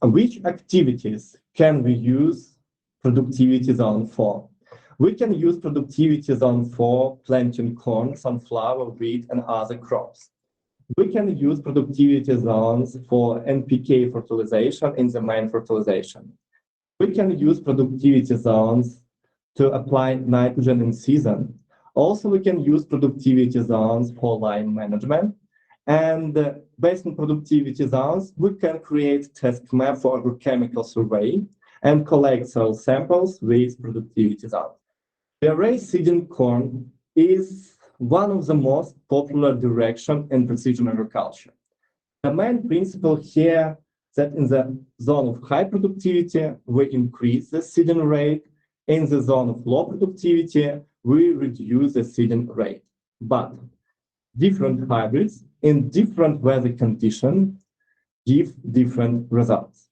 Which activities can we use productivity zone for? We can use productivity zone for planting corn, sunflower, wheat, and other crops. We can use productivity zones for NPK fertilization in the main fertilization. We can use productivity zones to apply nitrogen in season. Also, we can use productivity zones for line management. And based on productivity zones, we can create task map for agrochemical survey and collect soil samples with productivity zones. VRA seeding corn is one of the most popular directions in precision agriculture. The main principle here is that in the zone of high productivity, we increase the seeding rate. In the zone of low productivity, we reduce the seeding rate. But different hybrids in different weather conditions give different results.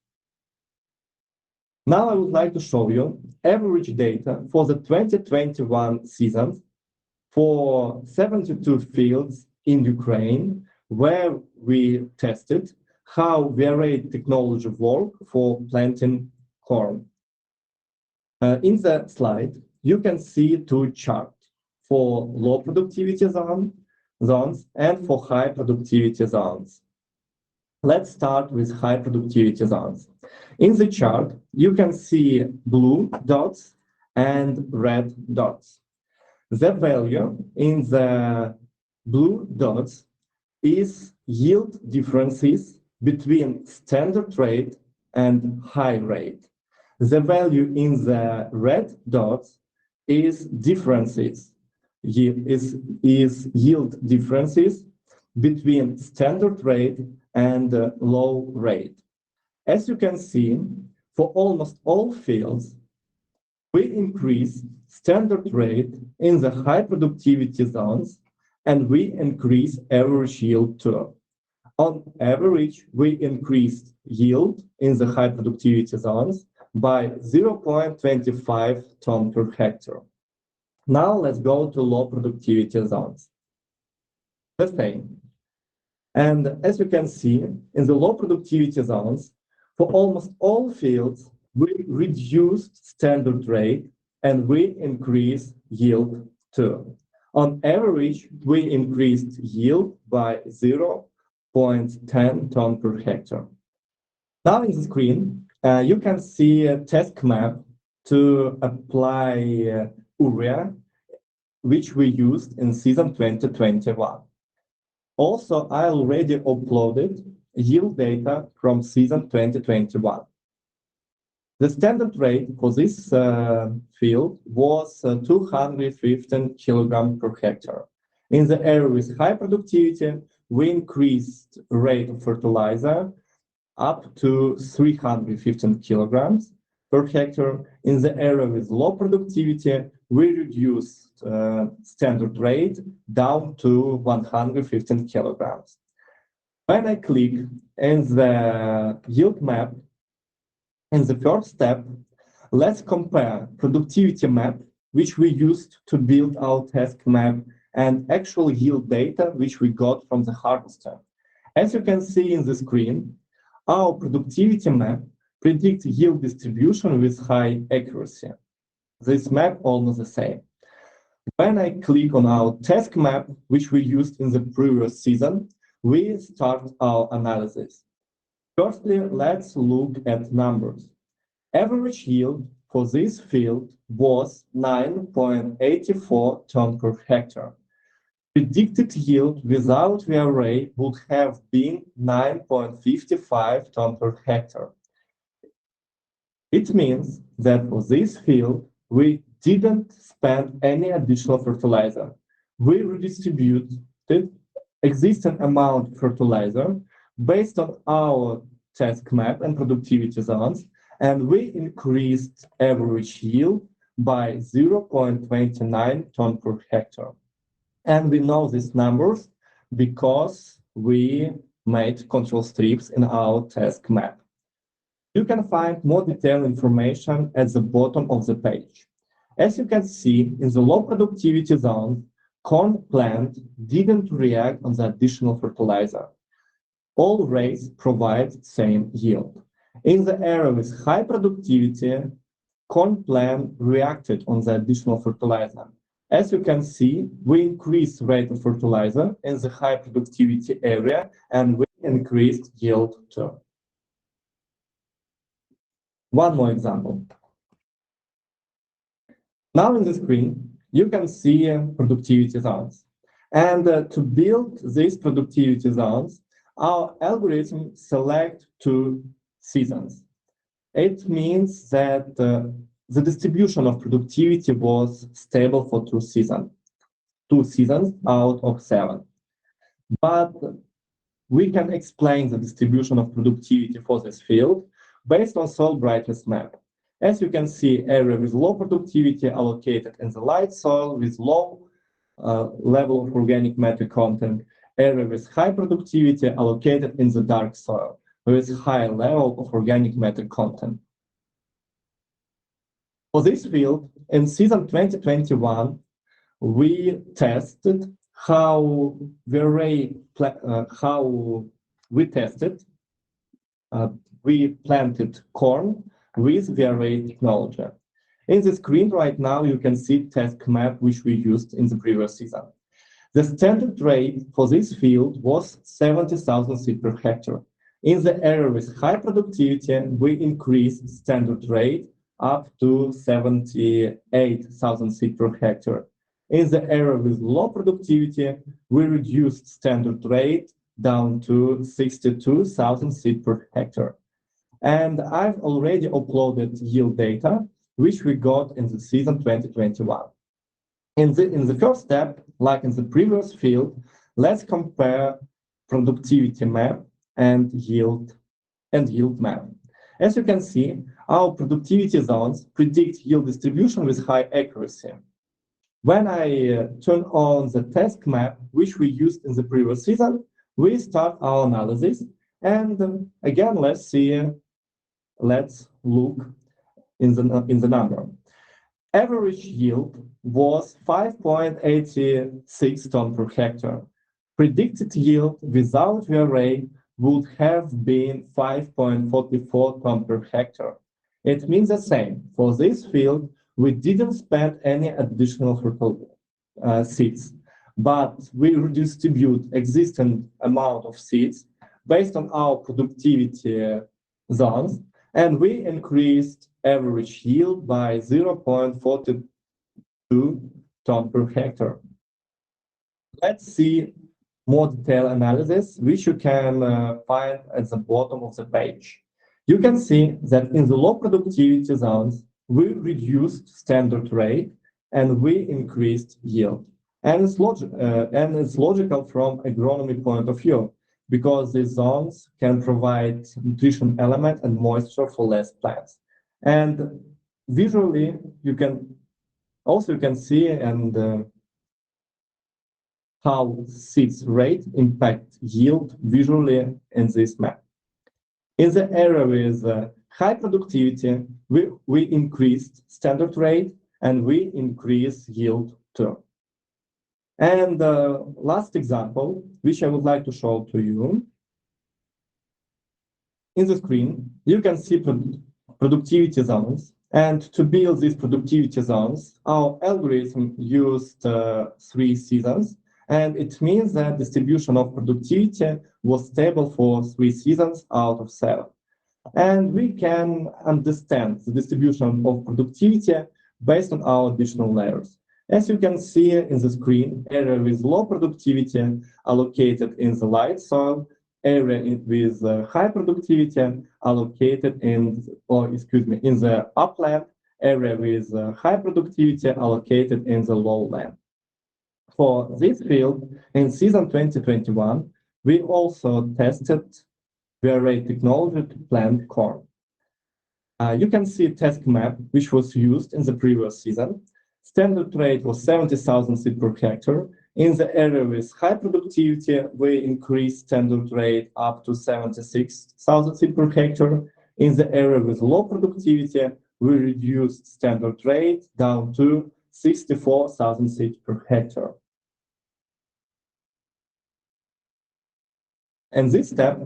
Now I would like to show you average data for the 2021 season for 72 fields in Ukraine, where we tested how VRA technology works for planting corn. In the slide, you can see two charts for low productivity zones and for high productivity zones. Let's start with high productivity zones. In the chart, you can see blue dots and red dots. The value in the blue dots is yield differences between standard rate and high rate. The value in the red dots is differences, is yield differences between standard rate and low rate. As you can see, for almost all fields, we increase standard rate in the high productivity zones, and we increase average yield too. On average, we increased yield in the high productivity zones by 0.25 ton per hectare. Now let's go to low productivity zones. The same. And as you can see, in the low productivity zones, for almost all fields, we reduced standard rate and we increased yield too. On average, we increased yield by 0.10 ton per hectare. Now in the screen, you can see a task map to apply urea, which we used in season 2021. Also, I already uploaded yield data from season 2021. The standard rate for this field was 215 kilograms per hectare. In the area with high productivity, we increased rate of fertilizer up to 315 kilograms per hectare. In the area with low productivity, we reduced standard rate down to 115 kilograms. When I click in the yield map, in the first step, let's compare productivity map, which we used to build our task map, and actual yield data, which we got from the harvester. As you can see in the screen, our productivity map predicts yield distribution with high accuracy. This map almost the same. When I click on our task map, which we used in the previous season, we start our analysis. Firstly, let's look at numbers. Average yield for this field was 9.84 ton per hectare. Predicted yield without VRA would have been 9.55 ton per hectare. It means that for this field, we didn't spend any additional fertilizer. We redistributed existing amount of fertilizer based on our task map and productivity zones, and we increased average yield by 0.29 ton per hectare. And we know these numbers because we made control strips in our task map. You can find more detailed information at the bottom of the page. As you can see, in the low productivity zone, corn plant didn't react on the additional fertilizer. All rates provide same yield. In the area with high productivity, corn plant reacted on the additional fertilizer. As you can see, we increased rate of fertilizer in the high productivity area and we increased yield too. One more example. Now in the screen, you can see productivity zones. And to build these productivity zones, our algorithm select 2 seasons. It means that the distribution of productivity was stable for 2 seasons out of 7. But we can explain the distribution of productivity for this field based on soil brightness map. As you can see, area with low productivity allocated in the light soil with low level of organic matter content, area with high productivity allocated in the dark soil with high level of organic matter content. For this field, in season 2021, we tested how we planted corn with VRA technology. In the screen right now, you can see task map which we used in the previous season. The standard rate for this field was 70,000 seed per hectare. In the area with high productivity, we increased standard rate up to 78,000 seed per hectare. In the area with low productivity, we reduced standard rate down to 62,000 seed per hectare. And I've already uploaded yield data, which we got in the season 2021. In the first step, like in the previous field, let's compare productivity map and yield map. As you can see, our productivity zones predict yield distribution with high accuracy. When I turn on the task map, which we used in the previous season, we start our analysis. And again, let's look in the number. Average yield was 5.86 ton per hectare. Predicted yield without VRA would have been 5.44 ton per hectare. It means the same. For this field, we didn't spend any additional seeds, but we redistribute existing amount of seeds based on our productivity zones, and we increased average yield by 0.42 ton per hectare. Let's see more detailed analysis, which you can find at the bottom of the page. You can see that in the low productivity zones, we reduced standard rate and we increased yield. And it's logical from agronomy point of view, because these zones can provide nutrition element and moisture for less plants. And visually, you can see how seeds rate impact yield visually in this map. In the area with high productivity, we increased standard rate and we increased yield too. And the last example, which I would like to show to you, in the screen, you can see productivity zones. And to build these productivity zones, our algorithm used 3 seasons. And it means that distribution of productivity was stable for 3 seasons out of 7. And we can understand the distribution of productivity based on our additional layers. As you can see in the screen, area with low productivity allocated in the light soil, area with high productivity allocated in the upland, area with high productivity allocated in the lowland. For this field, in season 2021, we also tested VRA technology to plant corn. You can see a task map which was used in the previous season. Standard rate was 70,000 seed per hectare. In the area with high productivity, we increased standard rate up to 76,000 seed per hectare. In the area with low productivity, we reduced standard rate down to 64,000 seed per hectare. In this step,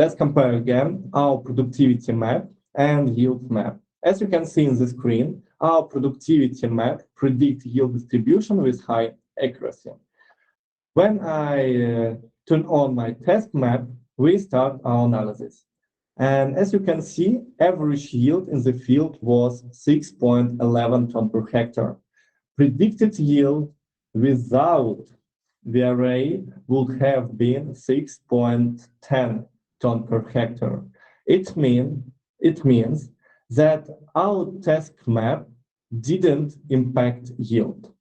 Let's compare again our productivity map and yield map. As you can see in the screen, our productivity map predicts yield distribution with high accuracy. When I turn on my test map, we start our analysis. And as you can see, average yield in the field was 6.11 ton per hectare. Predicted yield without VRA would have been 6.10 ton per hectare. It means that our test map didn't impact yield.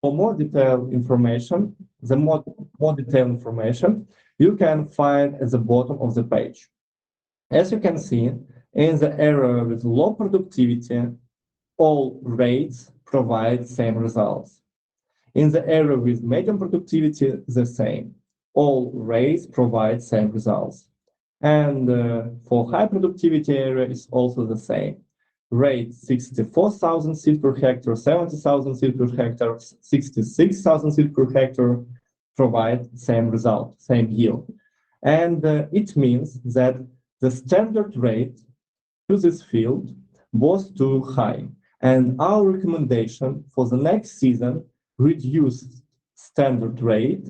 For more detailed information, you can find at the bottom of the page. As you can see, in the area with low productivity, all rates provide same results. In the area with medium productivity, the same. All rates provide same results. And for high productivity area, it's also the same. Rate 64,000 seeds per hectare, 70,000 seeds per hectare, 66,000 seeds per hectare provide same result, same yield. And it means that the standard rate to this field was too high. And our recommendation for the next season reduced standard rate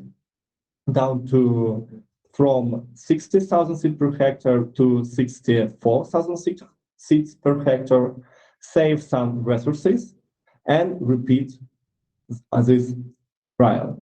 down to from 60,000 seeds per hectare to 64,000 seeds per hectare, save some resources, and repeat this trial.